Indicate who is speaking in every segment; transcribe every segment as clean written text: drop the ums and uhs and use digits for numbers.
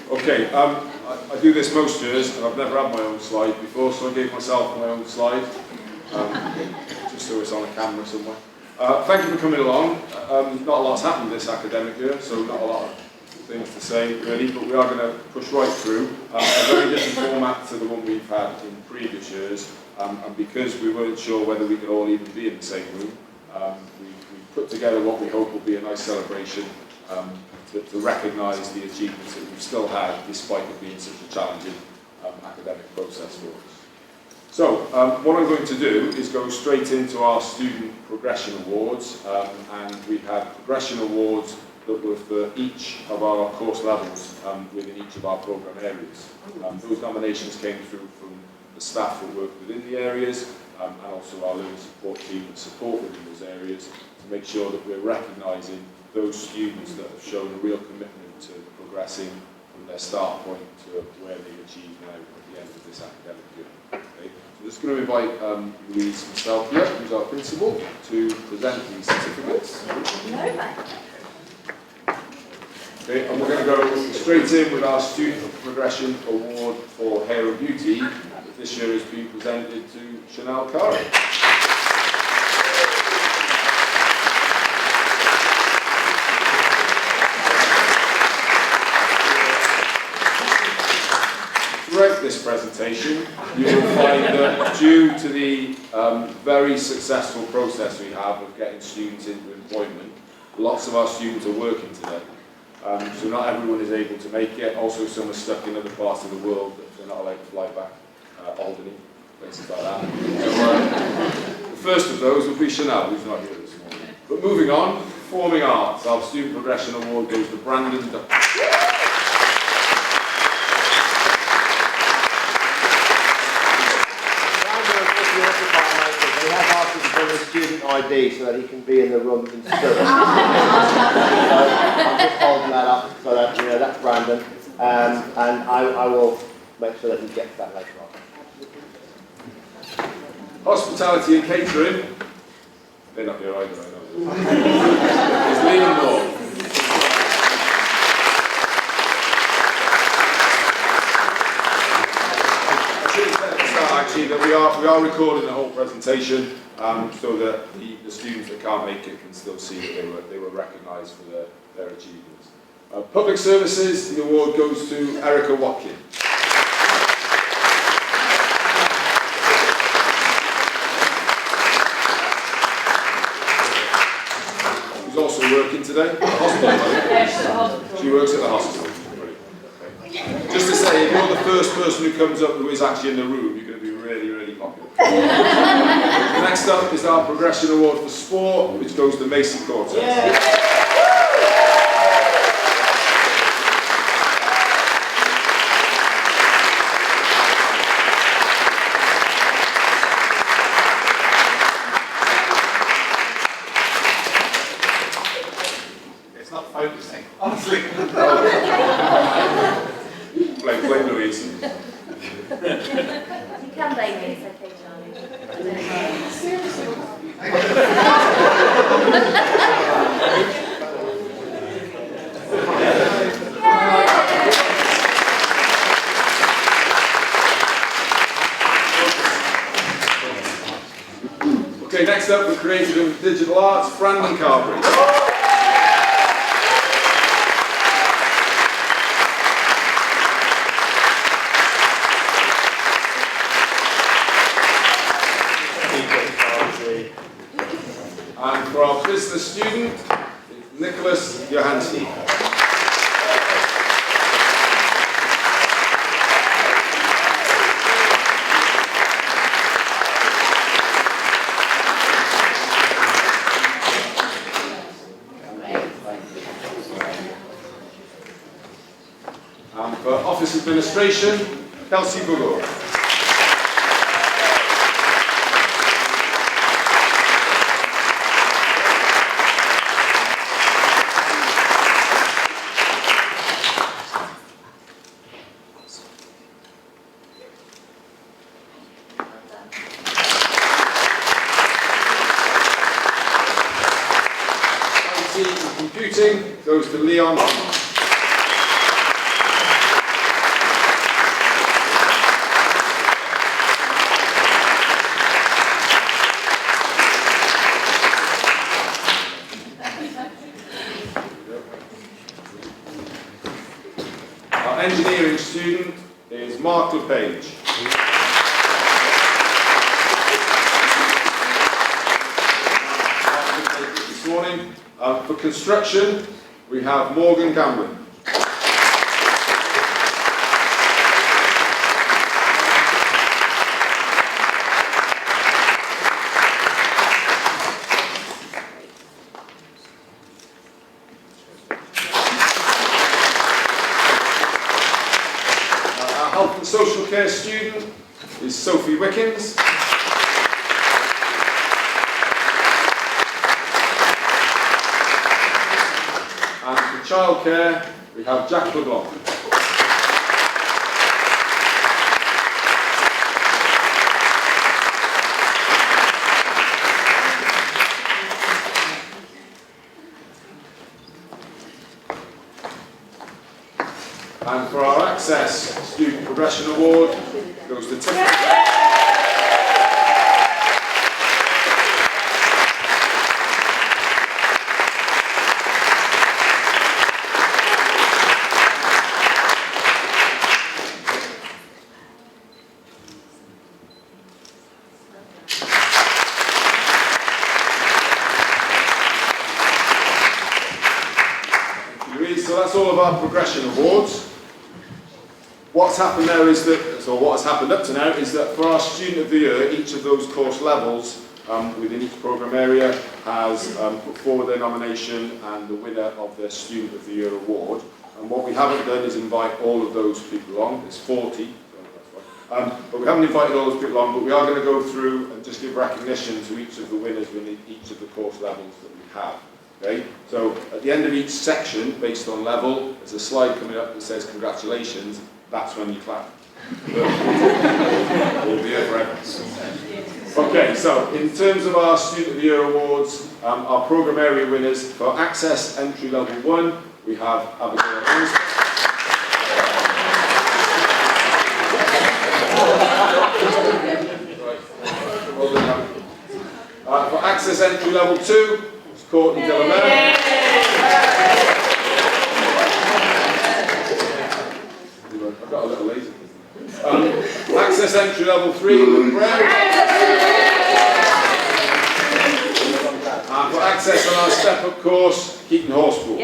Speaker 1: Okay, I do this most years, and I've never had my own slide before, so I gave myself my own slide, just so it's on a camera somewhere. Thank you for coming along. Not a lot's happened this academic year, so not a lot of things to say really, but we are going to push right through. A very different format to the one we've had in previous years, and because we weren't sure whether we could all even be in the same room, we put together what we hope will be a nice celebration to recognise the achievements that we've still had despite it being such a challenging academic process for us. So, what I'm going to do is go straight into our Student Progression Awards, and we've had Progression Awards that were for each of our course levels within each of our programme areas. Those nominations came through from the staff that work within the areas, and also our learning support team that support within those areas to make sure that we're recognising those students that have shown a real commitment to progressing from their start point to where they've achieved now at the end of this academic year. Okay? So I'm just going to invite Louise himself here, who's our principal, to present these certificates. Okay, and we're going to go straight in with our Student Progression Award for Hair and Beauty, that this year is being presented to Chanel Kari. Throughout this presentation, you will find that due to the very successful process we have of getting students into employment, lots of our students are working today. So not everyone is able to make it. Also, some are stuck in other parts of the world that they're not allowed to fly back. Albany, places like that. So, the first of those will be Chanel, who's not here this morning. But moving on, Performing Arts. Our Student Progression Award goes to Brandon Duck.
Speaker 2: He has asked us to bring a student ID so that he can be in the room in spirit. So I'm just holding that up so that, you know, that's Brandon. And I will make sure that he gets that later on.
Speaker 1: Hospitality and catering. They're not here either, I know. It's Liam Moore. Actually, that we are recording the whole presentation so that the students that can't make it can still see that they were recognised for their achievements. Public Services, the award goes to Erica Watkin. Who's also working today at the hospital. She works at the hospital. Just to say, if you're the first person who comes up who is actually in the room, you're going to be really, really popular. Next up is our Progression Award for Sport, which goes to Macy Cortez. Yeah.
Speaker 3: It's not focusing, honestly.
Speaker 1: Blame Louise.
Speaker 4: You can blame me, it's okay, Charlie. Seriously?
Speaker 1: Okay, next up, for Creative and Digital Arts, Brandon Carberry. And for our business student, Nicholas Johansson. And for office administration, Kelsey Bugor. Computing, goes to Leon. Our engineering student is Mark LePage. This morning. For construction, we have Morgan Gamblin. Our health and social care student is Sophie Wickens. Childcare, we have Jack LeBlanc. And for our Access Student Progression Award, goes to Tim. So that's all of our progression awards. What's happened there is that, so what has happened up to now is that for our Student of the Year, each of those course levels within each programme area has put forward their nomination and the winner of their Student of the Year award. And what we haven't done is invite all of those people along. There's 40, but we haven't invited all those people along, but we are going to go through and just give recognition to each of the winners within each of the course levels that we have. Okay, so at the end of each section, based on level, there's a slide coming up that says congratulations. That's when you clap. We'll be here forever. Okay, so in terms of our Student of the Year awards, our programme area winners for Access Entry Level 1, we have Abigail Rose. For Access Entry Level 2, Courtney Delamere. I've got a little lazy. Access Entry Level 3, Luke Brown. And for Access on our Step Up course, Keaton Horspool.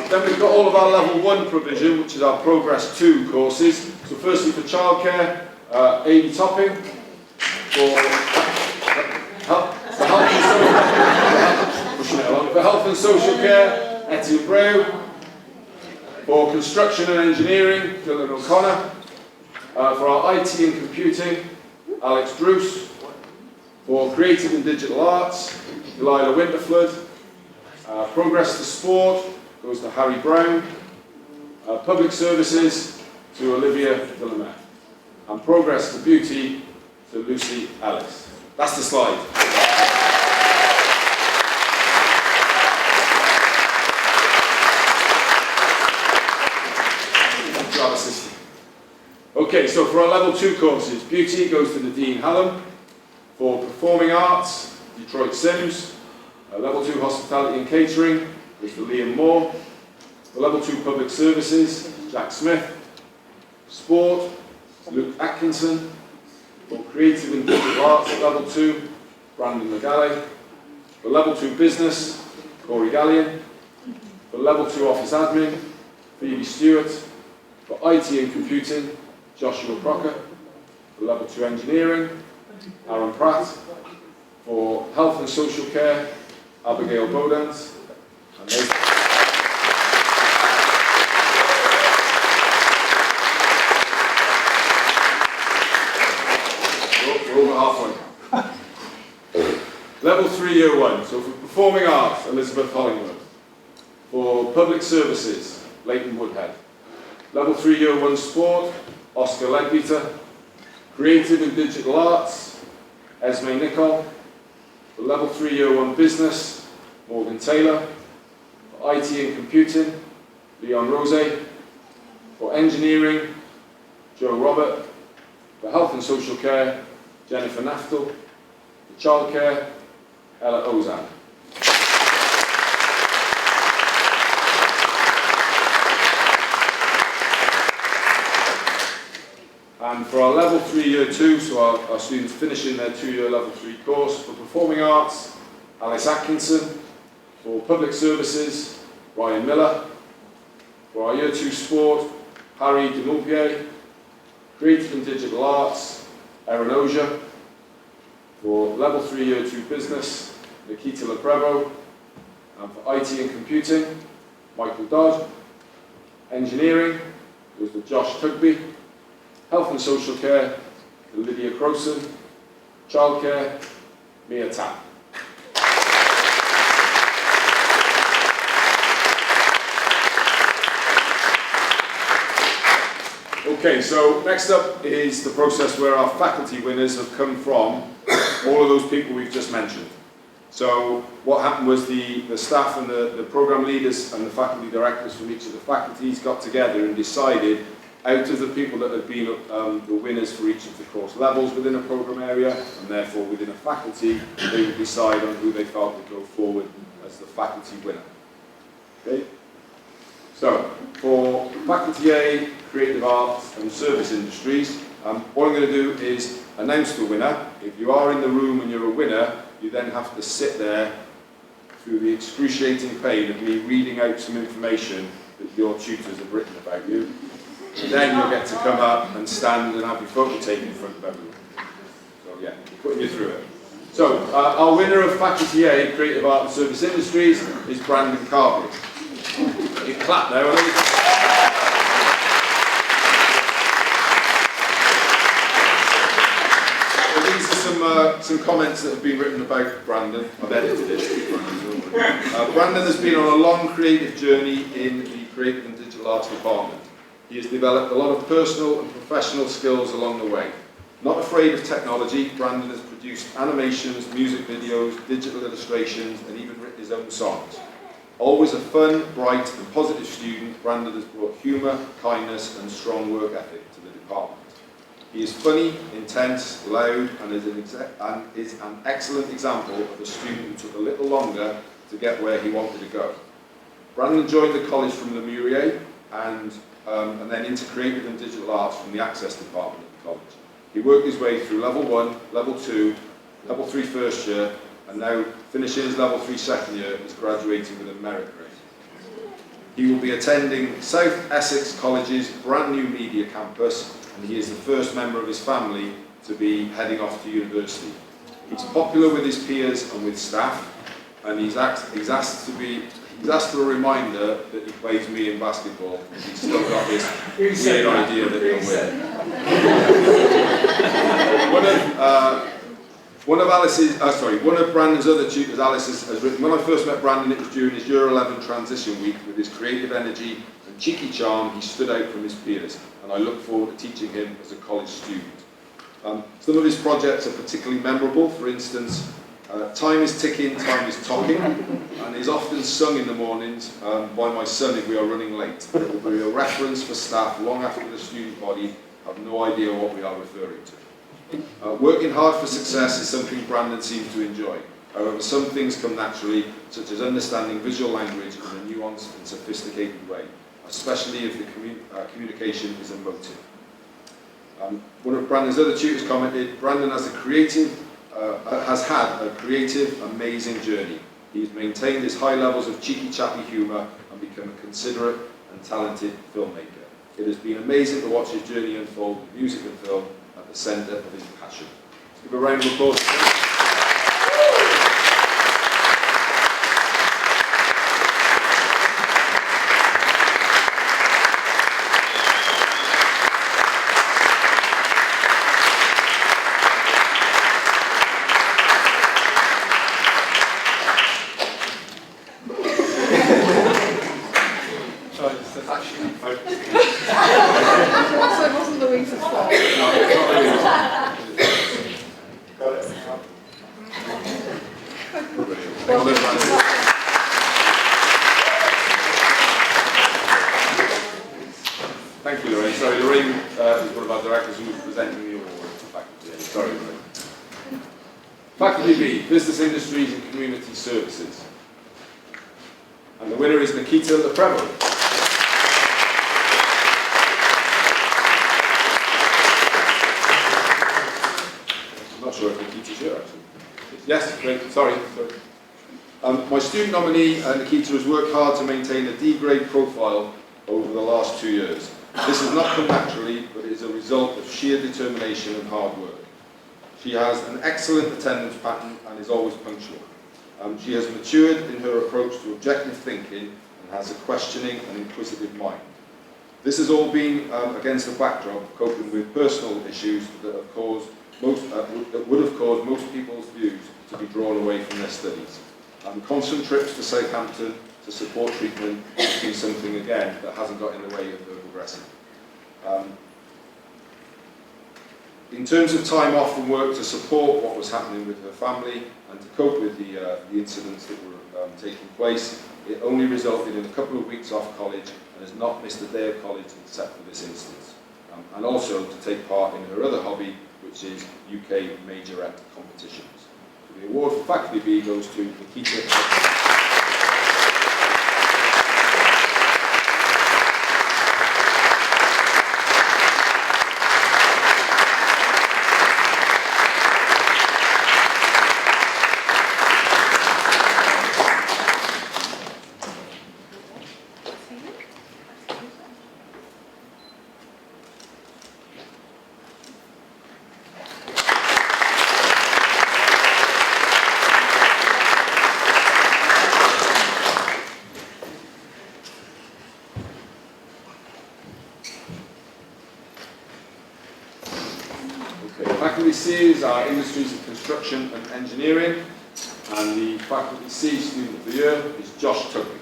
Speaker 1: Then we've got all of our Level 1 provision, which is our Progress 2 courses. So firstly for childcare, Amy Topping. For health and social care, Etienne Brew. For construction and engineering, Dylan O'Connor. For our IT and computing, Alex Bruce. For creative and digital arts, Delilah Winterflood. Progress to sport goes to Harry Brown. Public services to Olivia Delamere. And progress to beauty to Lucy Ellis. That's the slide. Okay, so for our Level 2 courses, beauty goes to Nadine Hallam. For performing arts, Detroit Sims. Level 2 hospitality and catering goes to Liam Moore. For Level 2 public services, Jack Smith. Sport, Luke Atkinson. For creative and digital arts at Level 2, Brandon McGalley. For Level 2 business, Corey Gallion. For Level 2 office admin, Phoebe Stewart. For IT and computing, Joshua Crocker. For Level 2 engineering, Aaron Pratt. For health and social care, Abigail Bodant. And we're over halfway. Level 3 Year 1. So for performing arts, Elizabeth Hollingworth. For public services, Leighton Woodhead. Level 3 Year 1 sport, Oscar Leadbeater. Creative and digital arts, Esme Nicol. For Level 3 Year 1 business, Morgan Taylor. For IT and computing, Leon Rose. For engineering, Joe Robert. For health and social care, Jennifer Naftel. For childcare, Ella Ozan. And for our level 3 year 2, so our students finishing their 2-year level 3 course, for performing arts, Alice Atkinson. For public services, Ryan Miller. For our year 2 sport, Harry de Moulpier. Creative and digital arts, Erin Ozier. For level 3 year 2 business, Nikita Leprevo. And for IT and computing, Michael Dodd. Engineering was the Josh Tugby. Health and social care, Lydia Croson. Childcare, Mia Tapp. Okay, so next up is the process where our faculty winners have come from all of those people we've just mentioned. So what happened was the staff and the program leaders and the faculty directors from each of the faculties got together and decided out of the people that had been the winners for each of the course levels within a program area, and therefore within a faculty, they would decide on who they felt would go forward as the faculty winner. Okay? So, for Faculty A, Creative Arts and Service Industries, what I'm going to do is announce the winner. If you are in the room and you're a winner, you then have to sit there through the excruciating pain of me reading out some information that your tutors have written about you. And then you'll get to come up and stand and have your photo taken in front of everyone. So yeah, putting you through it. So, our winner of Faculty A, Creative Art and Service Industries, is Brandon Carby. You can clap now. So these are some comments that have been written about Brandon. I've edited it. Brandon has been on a long creative journey in the Creative and Digital Arts department. He has developed a lot of personal and professional skills along the way. Not afraid of technology, Brandon has produced animations, music videos, digital illustrations, and even written his own songs. Always a fun, bright, and positive student, Brandon has brought humour, kindness, and strong work ethic to the department. He is funny, intense, loud, and is an excellent example of a student who took a little longer to get where he wanted to go. Brandon joined the college from Le Murier and then into Creative and Digital Arts from the Access Department of the college. He worked his way through Level 1, Level 2, Level 3 first year, and now finishing his Level 3 second year, is graduating with a merit grade. He will be attending South Essex College's brand new media campus, and he is the first member of his family to be heading off to university. He's popular with his peers and with staff, and he's asked for a reminder that he plays me in basketball, because he's still got this weird idea that he'll win. One of Brandon's other tutors, Alice, has written, when I first met Brandon, it was during his Year 11 transition week. With his creative energy and cheeky charm, he stood out from his peers, and I look forward to teaching him as a college student. Some of his projects are particularly memorable. For instance, Time is Ticking, Time is Talking, and is often sung in the mornings by my son if we are running late. It will be a reference for staff long after the student body have no idea what we are referring to. Working hard for success is something Brandon seems to enjoy. However, some things come naturally, such as understanding visual language in a nuanced and sophisticated way, especially if the communication is emotive. One of Brandon's other tutors commented, Brandon has had a creative, amazing journey. He's maintained his high levels of cheeky, chappy humour and become a considerate and talented filmmaker. It has been amazing to watch his journey unfold with music and film at the centre of his passion. Let's give a round of applause.
Speaker 4: So it wasn't Louise's fault.
Speaker 1: Well done, Brandon. is one of our directors who is presenting the award to Faculty A. Sorry. Faculty B, Business Industries and Community Services. And the winner is Nikita Leprevo. I'm not sure if Nikita's here actually. Yes, great, sorry. My student nominee, Nikita, has worked hard to maintain a D-grade profile over the last 2 years. This has not come naturally, but is a result of sheer determination and hard work. She has an excellent attendance pattern and is always punctual. She has matured in her approach to objective thinking and has a questioning and inquisitive mind. This has all been against the backdrop of coping with personal issues that have caused that would have caused most people's views to be drawn away from their studies. Constant trips to Southampton to support treatment has been something, again, that hasn't got in the way of her progressing. In terms of time off from work to support what was happening with her family and to cope with the incidents that were taking place, it only resulted in a couple of weeks off college and has not missed a day of college except for this instance. And also to take part in her other hobby, which is UK majorette competitions. So the award for Faculty B goes to Nikita. Faculty C is our Industries of Construction and Engineering, and the Faculty C Student of the Year is Josh Tugby.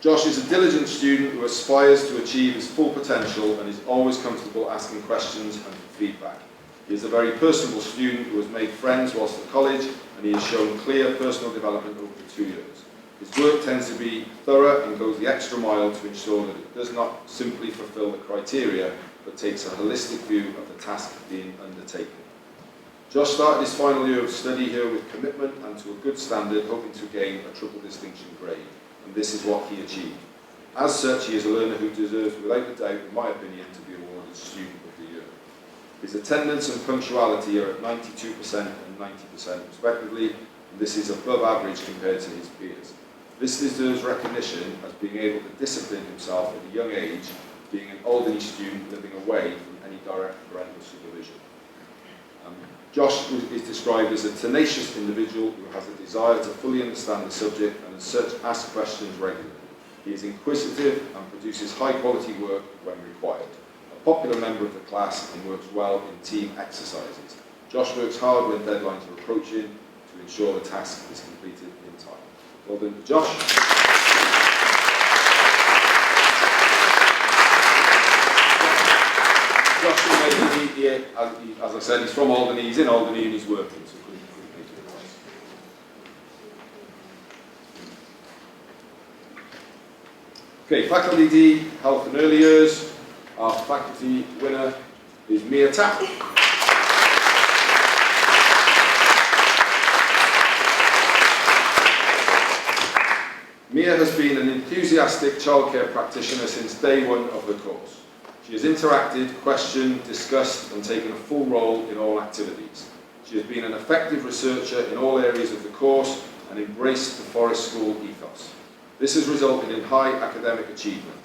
Speaker 1: Josh is a diligent student who aspires to achieve his full potential and is always comfortable asking questions and feedback. He is a very personable student who has made friends whilst at college, and he has shown clear personal development over the 2 years. His work tends to be thorough and goes the extra mile to ensure that it does not simply fulfil the criteria, but takes a holistic view of the task being undertaken. Josh started his final year of study here with commitment and to a good standard, hoping to gain a triple distinction grade, and this is what he achieved. As such, he is a learner who deserves, without a doubt, in my opinion, to be awarded Student of the Year. His attendance and punctuality are at 92% and 90% respectively, and this is above average compared to his peers. This deserves recognition as being able to discipline himself at a young age, being an Alderney student living away from any direct parental supervision. Josh is described as a tenacious individual who has a desire to fully understand the subject and as such asks questions regularly. He is inquisitive and produces high quality work when required. A popular member of the class and works well in team exercises. Josh works hard when deadlines are approaching to ensure the task is completed in time. Well done to Josh. Josh will make it, as I said, he's from Alderney, he's in Alderney and he's working, so couldn't make it otherwise. Okay, Faculty D, Health and Early Years. Our faculty winner is Mia Tapp. Mia has been an enthusiastic childcare practitioner since day one of the course. She has interacted, questioned, discussed and taken a full role in all activities. She has been an effective researcher in all areas of the course and embraced the Forest School ethos. This has resulted in high academic achievement.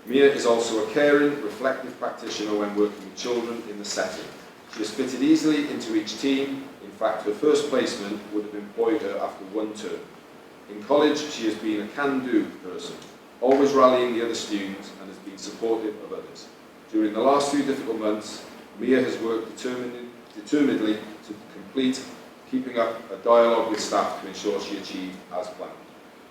Speaker 1: Mia is also a caring, reflective practitioner when working with children in the setting. She has fitted easily into each team. In fact, her first placement would have employed her after one term. In college, she has been a can-do person, always rallying the other students and has been supportive of others. During the last few difficult months, Mia has worked determinedly to complete, keeping up a dialogue with staff to ensure she achieved as planned.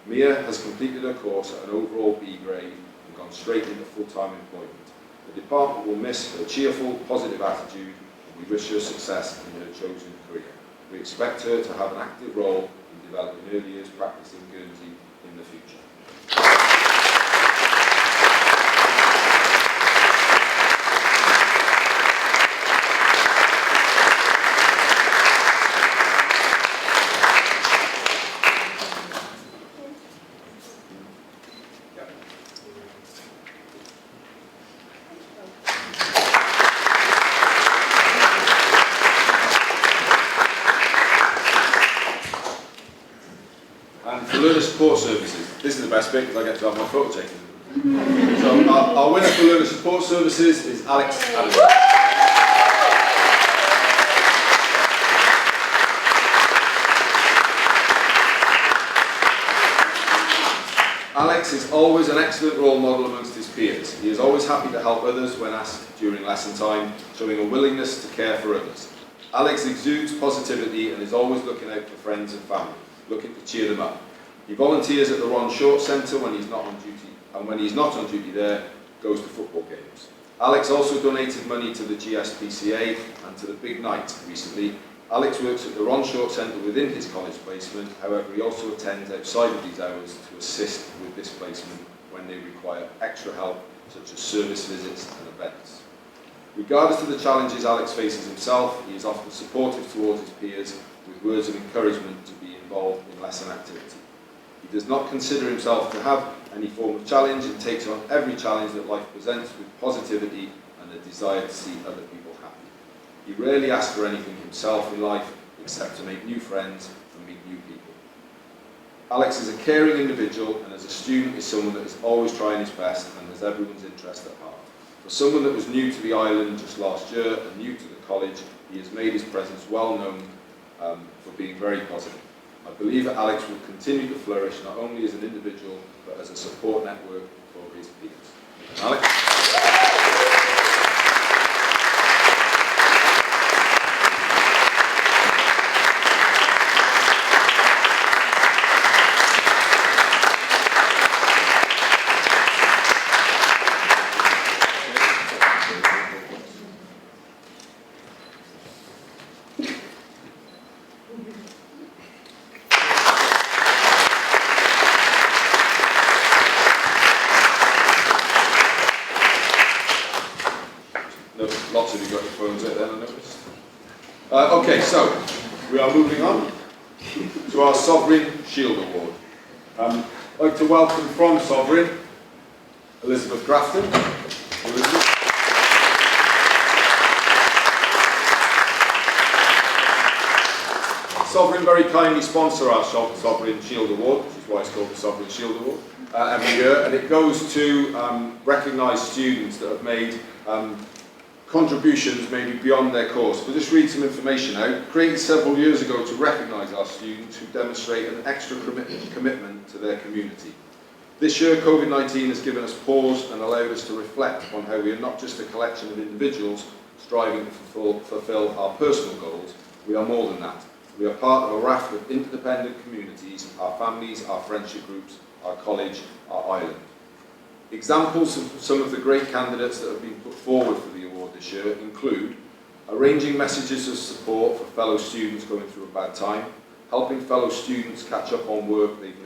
Speaker 1: Mia has completed her course at an overall B grade and gone straight into full-time employment. The department will miss her cheerful, positive attitude, and we wish her success in her chosen career. We expect her to have an active role in developing early years practice in Guernsey in the future. And for learner support services, this is the best bit because I get to have my photo taken. So our winner for learner support services is Alex Adams. Alex is always an excellent role model amongst his peers. He is always happy to help others when asked during lesson time, showing a willingness to care for others. Alex exudes positivity and is always looking out for friends and family, looking to cheer them up. He volunteers at the Ron Short Centre when he's not on duty, and when he's not on duty there, goes to football games. Alex also donated money to the GSPCA and to the Big Night recently. Alex works at the Ron Short Centre within his college placement, however he also attends outside of these hours to assist with this placement when they require extra help, such as service visits and events. Regardless of the challenges Alex faces himself, he is often supportive towards his peers with words of encouragement to be involved in lesson activity. He does not consider himself to have any form of challenge and takes on every challenge that life presents with positivity and a desire to see other people happy. He rarely asks for anything himself in life except to make new friends and meet new people. Alex is a caring individual and as a student is someone that is always trying his best and has everyone's interest at heart. For someone that was new to the island just last year and new to the college, he has made his presence well known for being very positive. I believe that Alex will continue to flourish not only as an individual but as a support network for his peers. Alex? Lots of you got your phones out there, I noticed. Okay, so we are moving on to our Sovereign Shield Award. I'd like to welcome from Sovereign, Elizabeth Grafton. Elizabeth. Sovereign very kindly sponsor our Sovereign Shield Award, which is why it's called the Sovereign Shield Award, every year, and it goes to recognise students that have made contributions maybe beyond their course. We'll just read some information out. Created several years ago to recognise our students who demonstrate an extra commitment to their community. This year, COVID-19 has given us pause and allowed us to reflect upon how we are not just a collection of individuals striving to fulfil our personal goals, we are more than that. We are part of a raft of interdependent communities, our families, our friendship groups, our college, our island. Examples of some of the great candidates that have been put forward for the award this year include arranging messages of support for fellow students going through a bad time, helping fellow students catch up on work they've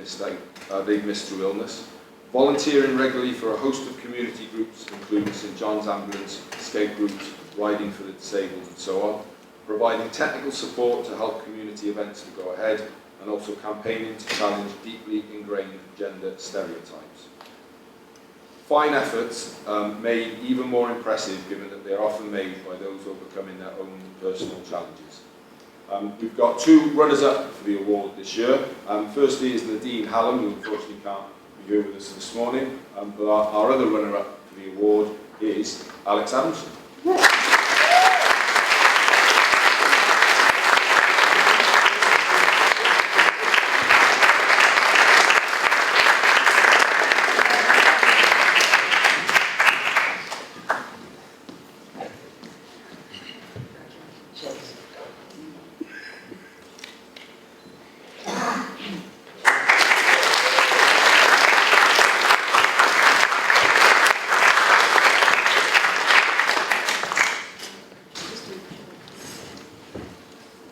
Speaker 1: missed through illness, volunteering regularly for a host of community groups including St John's Ambulance, Scout groups, Riding for the Disabled and so on, providing technical support to help community events to go ahead, and also campaigning to challenge deeply ingrained gender stereotypes. Fine efforts made even more impressive given that they are often made by those overcoming their own personal challenges. We've got two runners-up for the award this year. Firstly is Nadine Hallam, who unfortunately can't be here with us this morning, but our other runner-up for the award is Alex Adamson.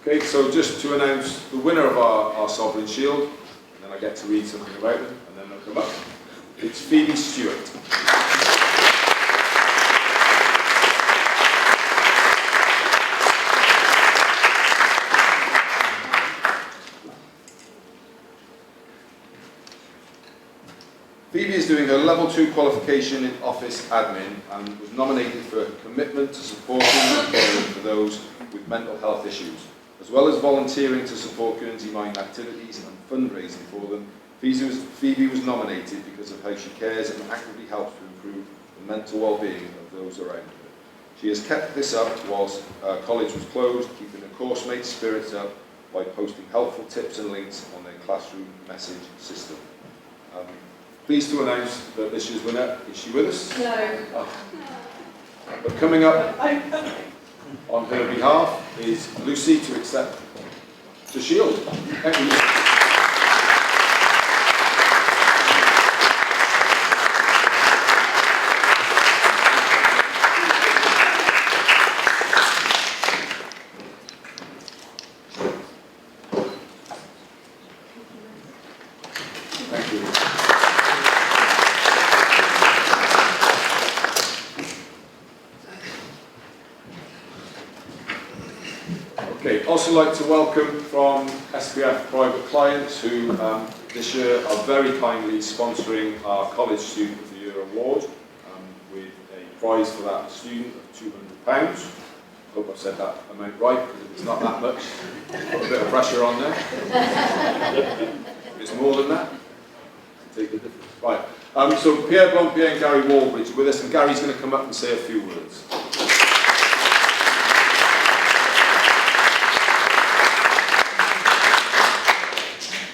Speaker 1: Okay, so just to announce the winner of our Sovereign Shield, and then I get to read something about them, and then they'll come up. It's Phoebe Stewart. Phoebe is doing her Level 2 qualification in Office Admin and was nominated for her commitment to supporting and caring for those with mental health issues, as well as volunteering to support Guernsey Mind activities and fundraising for them. Phoebe was nominated because of how she cares and actively helps to improve the mental well-being of those around her. She has kept this up whilst college was closed, keeping her course mates' spirits up by posting helpful tips and links on their classroom message system. Pleased to announce that this year's winner, is she with us?
Speaker 4: No.
Speaker 1: Oh. But coming up on her behalf is Lucy to accept the shield. Thank you, Lucy. Thank you. Okay, also like to welcome from SPF Private Clients who this year are very kindly sponsoring our College Student of the Year Award with a prize for that student of £200. Hope I've said that amount right, because if it's not that much, put a bit of pressure on there. If it's more than that, take the difference. Right, so Pierre Blompier and Gary Walbridge are with us, and Gary's going to come up and say a few words.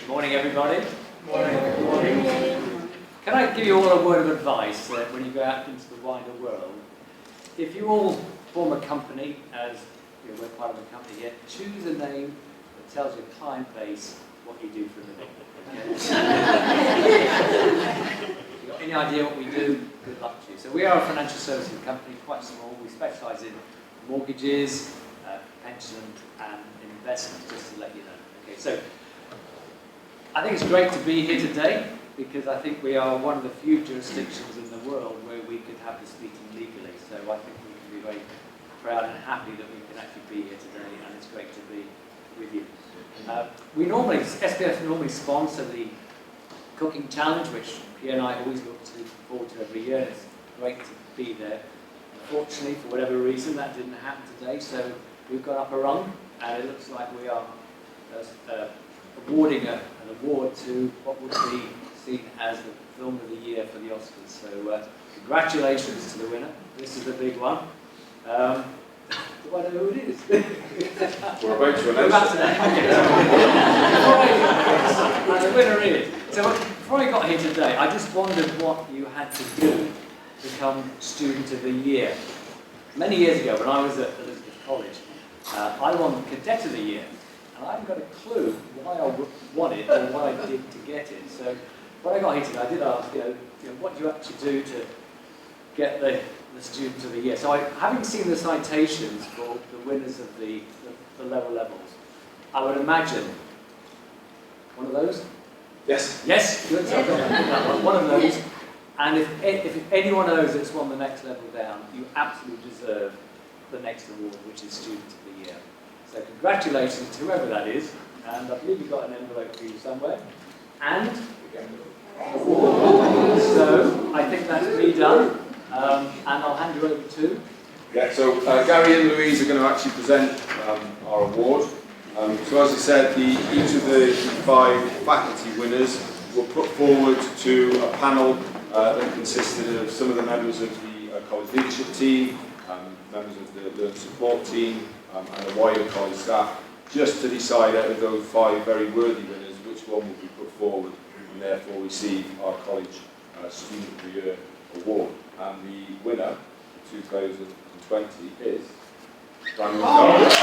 Speaker 5: Morning, everybody. Morning. Can I give you all a word of advice when you go out into the wider world? If you all form a company, as you know, we're part of a company here, choose a name that tells your client base what you do for a living. Okay? If you've got any idea what we do, good luck to you. So we are a financial services company, quite small. We specialise in mortgages, pension and investments, just to let you know. Okay, so I think it's great to be here today because I think we are one of the few jurisdictions in the world where we could have this meeting legally. So I think we can be very proud and happy that we can actually be here today, and it's great to be with you. SPF normally sponsor the cooking challenge, which Pierre and I always look forward to every year. It's great to be there. Unfortunately, for whatever reason, that didn't happen today, so we've got up a rung, and it looks like we are awarding an award to what would be seen as the film of the year for the Oscars. So congratulations to the winner. This is the big one. Do I know who it is?
Speaker 1: We're about to announce it.
Speaker 5: And the winner is. So before I got here today, I just wondered what you had to do to become Student of the Year. Many years ago, when I was at Elizabeth College, I won Cadet of the Year. And I haven't got a clue why I won it or what I did to get it. So when I got here today, I did ask, what do you actually do to get the Student of the Year? So having seen the citations for the winners of the lower levels, I would imagine one of those?
Speaker 1: Yes.
Speaker 5: Yes, good. So one of those. And if any one of those that's won the next level down, you absolutely deserve the next award, which is Student of the Year. So congratulations to whoever that is, and I believe you've got an envelope for you somewhere. And so I think that's me done, and I'll hand you over to.
Speaker 1: Yeah. So Gary and Louise are going to actually present our award. So as I said, each of the 5 faculty winners were put forward to a panel that consisted of some of the members of the college leadership team, members of the learning support team, and the wider college staff, just to decide out of those 5 very worthy winners which one will be put forward and therefore receive our College Student of the Year Award. And the winner for 2020 is Brandon Carpenter.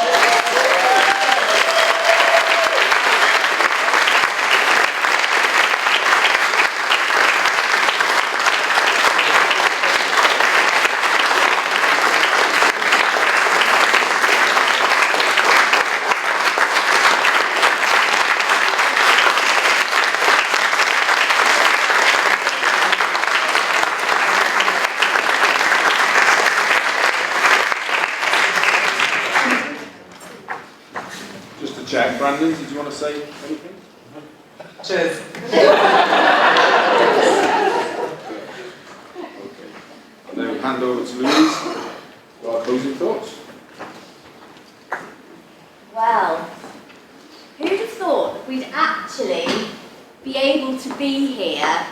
Speaker 1: check. Brandon, did you want to say anything?
Speaker 3: Cheers.
Speaker 1: Okay. And then we'll hand over to Louise for our closing thoughts.
Speaker 4: Well, who'd have thought that we'd actually be able to be here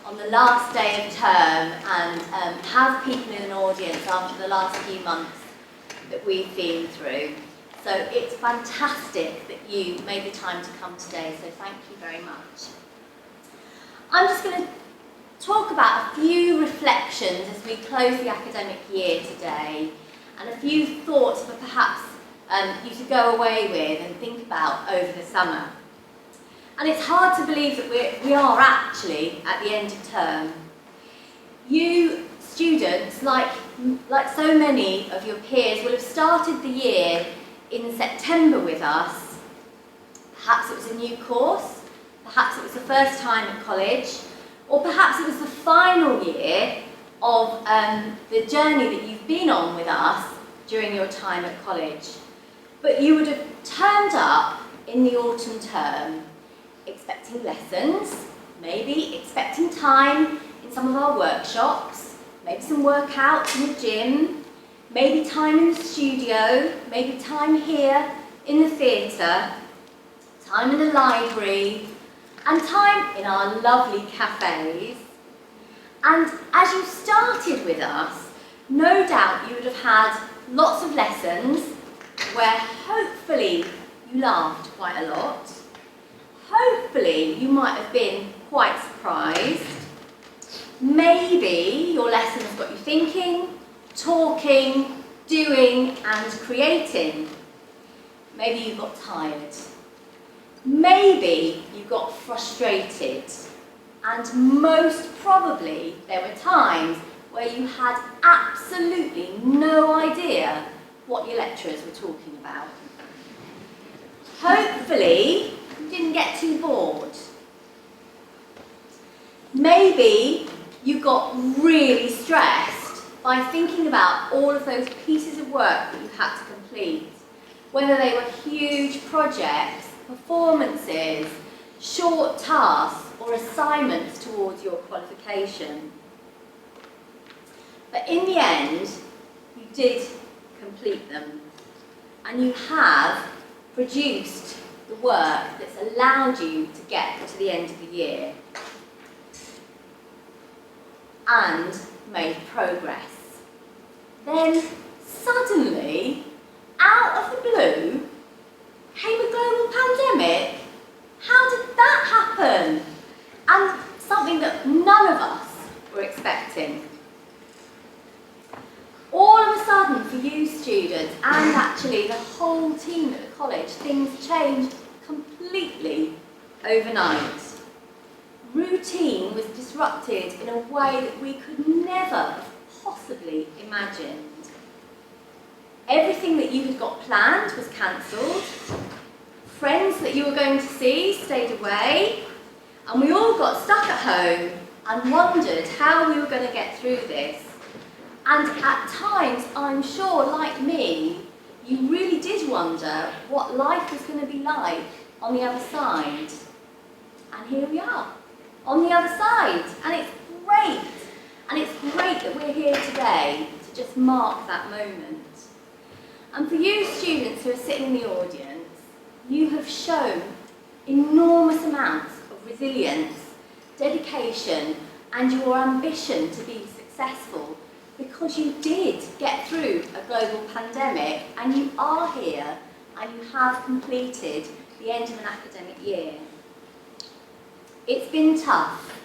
Speaker 4: on the last day of term and have people in an audience after the last few months that we've been through. So it's fantastic that you made the time to come today, so thank you very much. I'm just going to talk about a few reflections as we close the academic year today, and a few thoughts for perhaps you to go away with and think about over the summer. And it's hard to believe that we are actually at the end of term. You students, like so many of your peers, will have started the year in September with us. Perhaps it was a new course, perhaps it was the first time at college, or perhaps it was the final year of the journey that you've been on with us during your time at college. But you would have turned up in the autumn term expecting lessons, maybe expecting time in some of our workshops, maybe some workouts in the gym, maybe time in the studio, maybe time here in the theatre, time in the library, and time in our lovely cafes. And as you started with us, no doubt you would have had lots of lessons where hopefully you laughed quite a lot. Hopefully you might have been quite surprised. Maybe your lessons got you thinking, talking, doing and creating. Maybe you got tired. Maybe you got frustrated. And most probably there were times where you had absolutely no idea what your lecturers were talking about. Hopefully you didn't get too bored. Maybe you got really stressed by thinking about all of those pieces of work that you had to complete, whether they were huge projects, performances, short tasks, or assignments towards your qualification. But in the end, you did complete them, and you have produced the work that's allowed you to get to the end of the year and made progress. Then suddenly, out of the blue, came a global pandemic. How did that happen? And something that none of us were expecting. All of a sudden, for you students, and actually the whole team at the college, things changed completely overnight. Routine was disrupted in a way that we could never have possibly imagined. Everything that you had got planned was cancelled. Friends that you were going to see stayed away. And we all got stuck at home and wondered how we were going to get through this. And at times, I'm sure, like me, you really did wonder what life was going to be like on the other side. And here we are, on the other side. And it's great. And it's great that we're here today to just mark that moment. And for you students who are sitting in the audience, you have shown enormous amounts of resilience, dedication, and your ambition to be successful, because you did get through a global pandemic and you are here and you have completed the end of an academic year. It's been tough,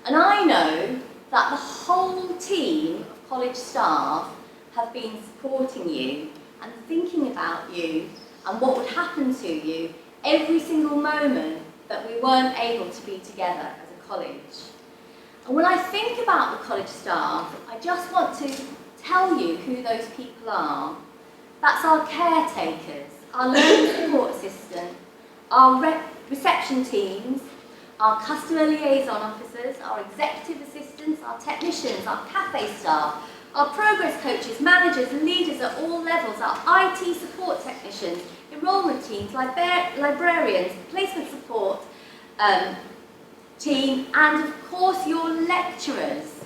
Speaker 4: and I know that the whole team of college staff have been supporting you and thinking about you and what would happen to you every single moment that we weren't able to be together as a college. And when I think about the college staff, I just want to tell you who those people are. That's our caretakers, our learning support assistant, our reception teams, our customer liaison officers, our executive assistants, our technicians, our cafe staff, our progress coaches, managers, leaders at all levels, our IT support technicians. It enrolment teams, librarians, placement support team, and of course your lecturers.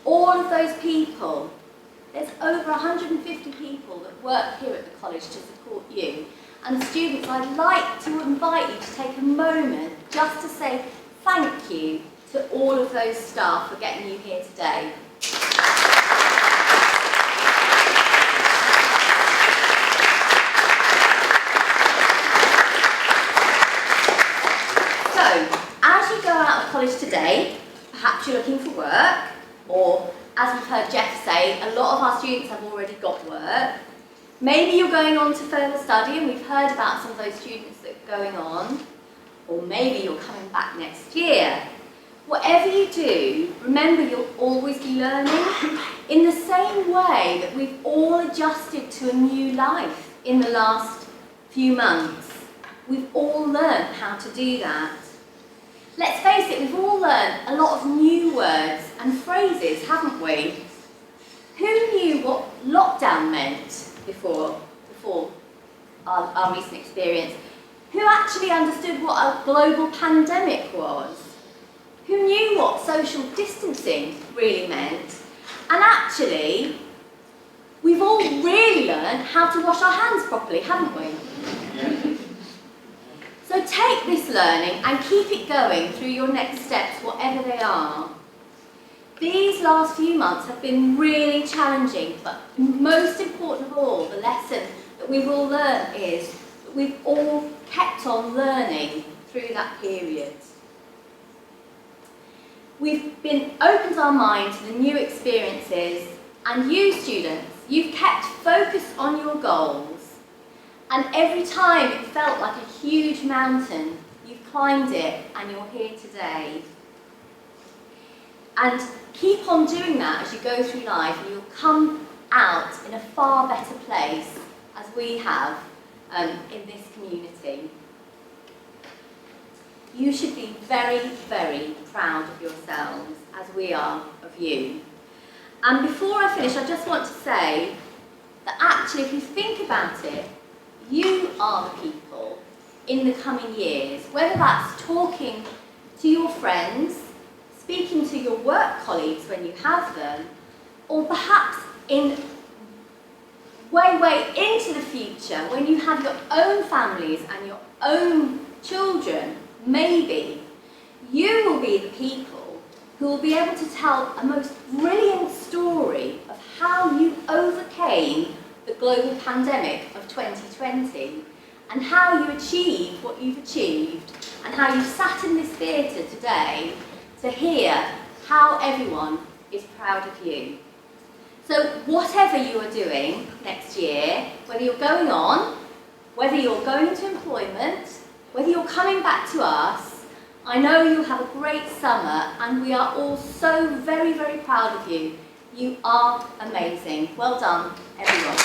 Speaker 4: All of those people. There's over 150 people that work here at the college to support you. And students, I'd like to invite you to take a moment just to say thank you to all of those staff for getting you here today. So, as you go out of college today, perhaps you're looking for work, or as we've heard Jeff say, a lot of our students have already got work. Maybe you're going on to further study, and we've heard about some of those students that are going on. Or maybe you're coming back next year. Whatever you do, remember you'll always be learning in the same way that we've all adjusted to a new life in the last few months. We've all learned how to do that. Let's face it, we've all learned a lot of new words and phrases, haven't we? Who knew what lockdown meant before our recent experience? Who actually understood what a global pandemic was? Who knew what social distancing really meant? And actually, we've all really learned how to wash our hands properly, haven't we?
Speaker 3: Yeah.
Speaker 4: So take this learning and keep it going through your next steps, whatever they are. These last few months have been really challenging, but most important of all, the lesson that we've all learned is that we've all kept on learning through that period. We've been opened our mind to the new experiences, and you students, you've kept focused on your goals. And every time it felt like a huge mountain, you've climbed it and you're here today. And keep on doing that as you go through life, and you'll come out in a far better place, as we have in this community. You should be very, very proud of yourselves, as we are of you. And before I finish, I just want to say that actually, if you think about it, you are the people in the coming years, whether that's talking to your friends, speaking to your work colleagues when you have them, or perhaps in way into the future when you have your own families and your own children, maybe you will be the people who will be able to tell a most brilliant story of how you overcame the global pandemic of 2020, and how you achieved what you've achieved, and how you've sat in this theatre today to hear how everyone is proud of you. So whatever you are doing next year, whether you're going on, whether you're going into employment, whether you're coming back to us, I know you'll have a great summer, and we are all so very, very proud of you. You are amazing. Well done, everyone.